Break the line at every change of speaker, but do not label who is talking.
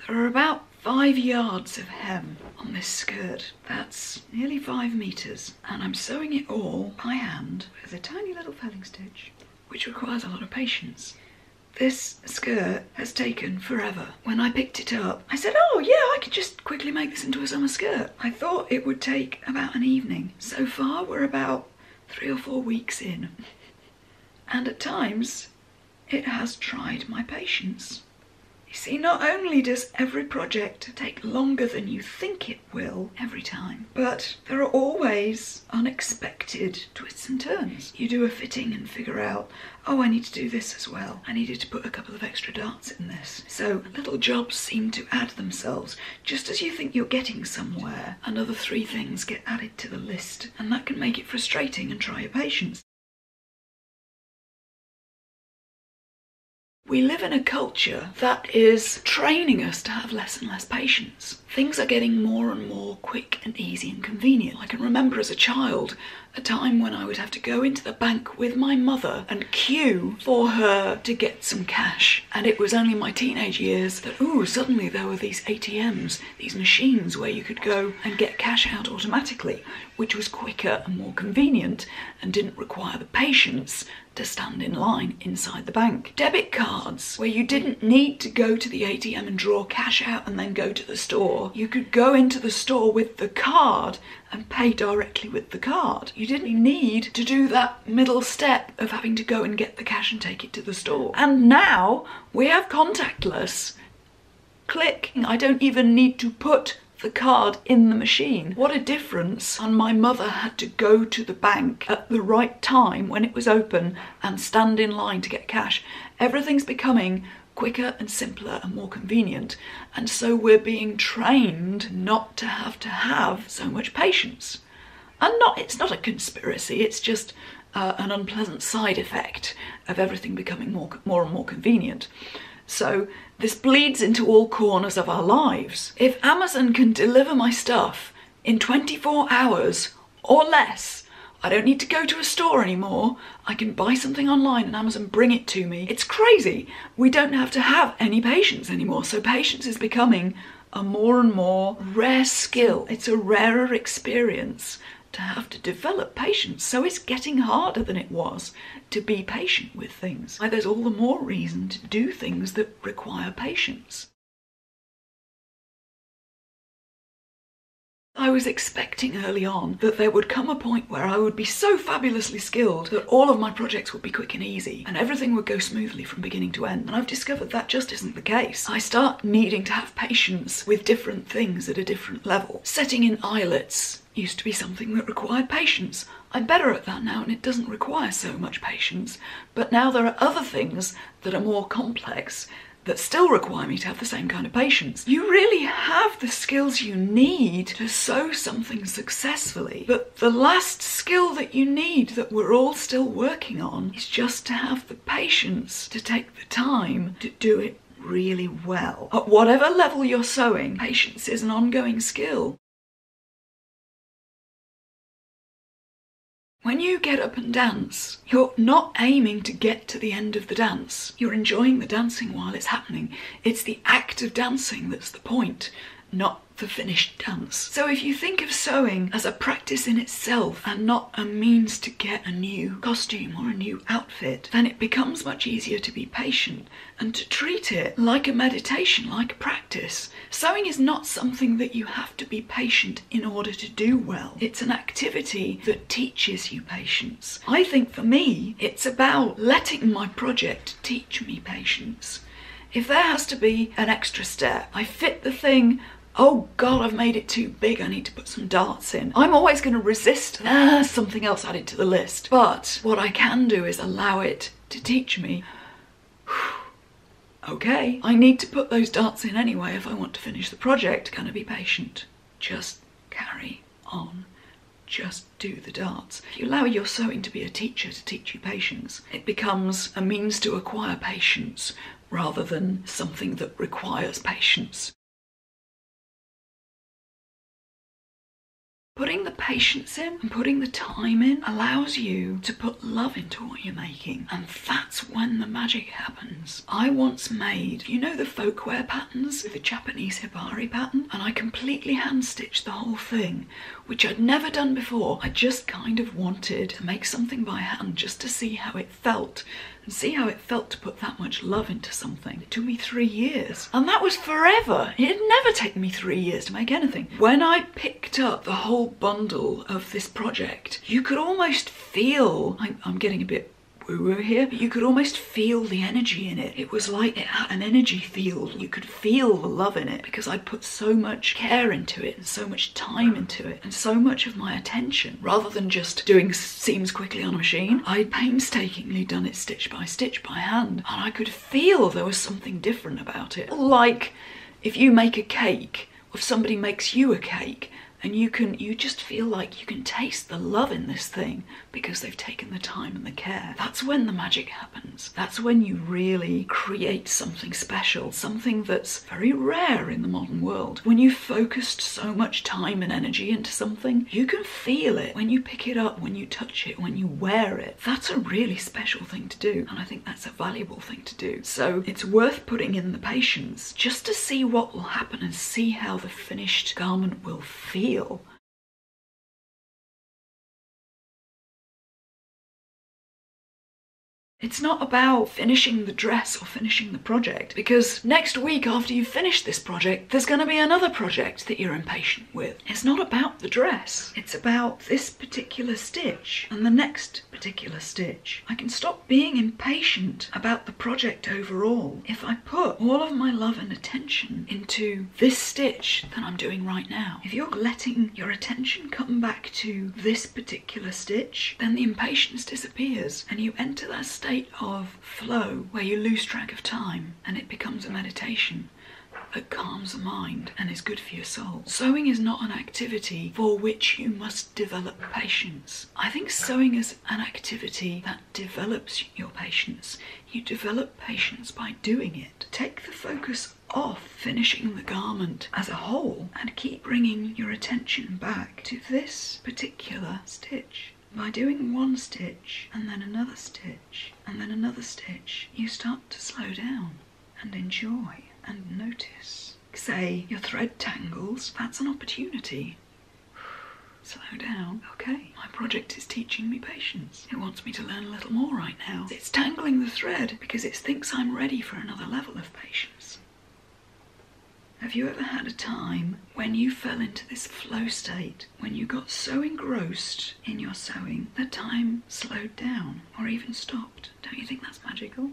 There are about 5 yards of hem on this skirt. That's nearly 5 meters, and I'm sewing it all by hand with a tiny little felling stitch, which requires a lot of patience. This skirt has taken forever. When I picked it up, I said, oh yeah, I could just quickly make this into a summer skirt. I thought it would take about an evening. So far, we're about 3 or 4 weeks in. And at times, it has tried my patience. You see, not only does every project take longer than you think it will every time, but there are always unexpected twists and turns. You do a fitting and figure out, oh, I need to do this as well. I needed to put a couple of extra darts in this. So little jobs seem to add themselves. Just as you think you're getting somewhere, another 3 things get added to the list, and that can make it frustrating and try your patience. We live in a culture that is training us to have less and less patience. Things are getting more and more quick and easy and convenient. I can remember as a child a time when I would have to go into the bank with my mother and queue for her to get some cash. And it was only my teenage years that, suddenly there were these ATMs, these machines where you could go and get cash out automatically, which was quicker and more convenient and didn't require the patience to stand in line inside the bank. Debit cards, where you didn't need to go to the ATM and draw cash out and then go to the store. You could go into the store with the card and pay directly with the card. You didn't need to do that middle step of having to go and get the cash and take it to the store. And now we have contactless. Click. I don't even need to put the card in the machine. What a difference. And my mother had to go to the bank at the right time when it was open and stand in line to get cash. Everything's becoming quicker and simpler and more convenient, and so we're being trained not to have so much patience. And it's not a conspiracy, it's just an unpleasant side effect of everything becoming more and more convenient. So this bleeds into all corners of our lives. If Amazon can deliver my stuff in 24 hours or less, I don't need to go to a store anymore. I can buy something online and Amazon bring it to me. It's crazy. We don't have to have any patience anymore. So patience is becoming a more and more rare skill. It's a rarer experience to have to develop patience. So it's getting harder than it was to be patient with things. There's all the more reason to do things that require patience. I was expecting early on that there would come a point where I would be so fabulously skilled that all of my projects would be quick and easy and everything would go smoothly from beginning to end. And I've discovered that just isn't the case. I start needing to have patience with different things at a different level. Setting in eyelets used to be something that required patience. I'm better at that now and it doesn't require so much patience. But now there are other things that are more complex that still require me to have the same kind of patience. You really have the skills you need to sew something successfully, but the last skill that you need that we're all still working on is just to have the patience to take the time to do it really well. At whatever level you're sewing, patience is an ongoing skill. When you get up and dance, you're not aiming to get to the end of the dance. You're enjoying the dancing while it's happening. It's the act of dancing that's the point, not the finished dance. So if you think of sewing as a practice in itself and not a means to get a new costume or a new outfit, then it becomes much easier to be patient and to treat it like a meditation, like a practice. Sewing is not something that you have to be patient in order to do well. It's an activity that teaches you patience. I think for me, it's about letting my project teach me patience. If there has to be an extra step, I fit the thing, oh God, I've made it too big, I need to put some darts in. I'm always going to resist something else added to the list. But what I can do is allow it to teach me, okay, I need to put those darts in anyway if I want to finish the project. Gonna be patient. Just carry on. Just do the darts. If you allow your sewing to be a teacher to teach you patience, it becomes a means to acquire patience rather than something that requires patience. Putting the patience in and putting the time in allows you to put love into what you're making, and that's when the magic happens. I once made, you know, the folkwear patterns with the Japanese hibari pattern, and I completely hand stitched the whole thing, which I'd never done before. I just kind of wanted to make something by hand just to see how it felt, and see how it felt to put that much love into something. It took me 3 years, and that was forever. It had never taken me 3 years to make anything. When I picked up the whole bundle of this project, you could almost feel, I'm getting a bit woo-woo here, but you could almost feel the energy in it. It was like it had an energy field. You could feel the love in it because I'd put so much care into it and so much time into it and so much of my attention. Rather than just doing seams quickly on a machine, I'd painstakingly done it stitch by hand, and I could feel there was something different about it. Like if you make a cake, or if somebody makes you a cake, and you just feel like you can taste the love in this thing because they've taken the time and the care. That's when the magic happens. That's when you really create something special, something that's very rare in the modern world. When you've focused so much time and energy into something, you can feel it when you pick it up, when you touch it, when you wear it. That's a really special thing to do, and I think that's a valuable thing to do. So it's worth putting in the patience just to see what will happen and see how the finished garment will feel. It's not about finishing the dress or finishing the project, because next week after you finish this project, there's going to be another project that you're impatient with. It's not about the dress. It's about this particular stitch and the next particular stitch. I can stop being impatient about the project overall if I put all of my love and attention into this stitch that I'm doing right now. If you're letting your attention come back to this particular stitch, then the impatience disappears and you enter that state of flow where you lose track of time, and it becomes a meditation that calms the mind and is good for your soul. Sewing is not an activity for which you must develop patience. I think sewing is an activity that develops your patience. You develop patience by doing it. Take the focus off finishing the garment as a whole and keep bringing your attention back to this particular stitch. By doing one stitch and then another stitch and then another stitch, you start to slow down and enjoy and notice. Say your thread tangles, that's an opportunity. Slow down. Okay, my project is teaching me patience. It wants me to learn a little more right now. It's tangling the thread because it thinks I'm ready for another level of patience. Have you ever had a time when you fell into this flow state, when you got so engrossed in your sewing that time slowed down or even stopped? Don't you think that's magical?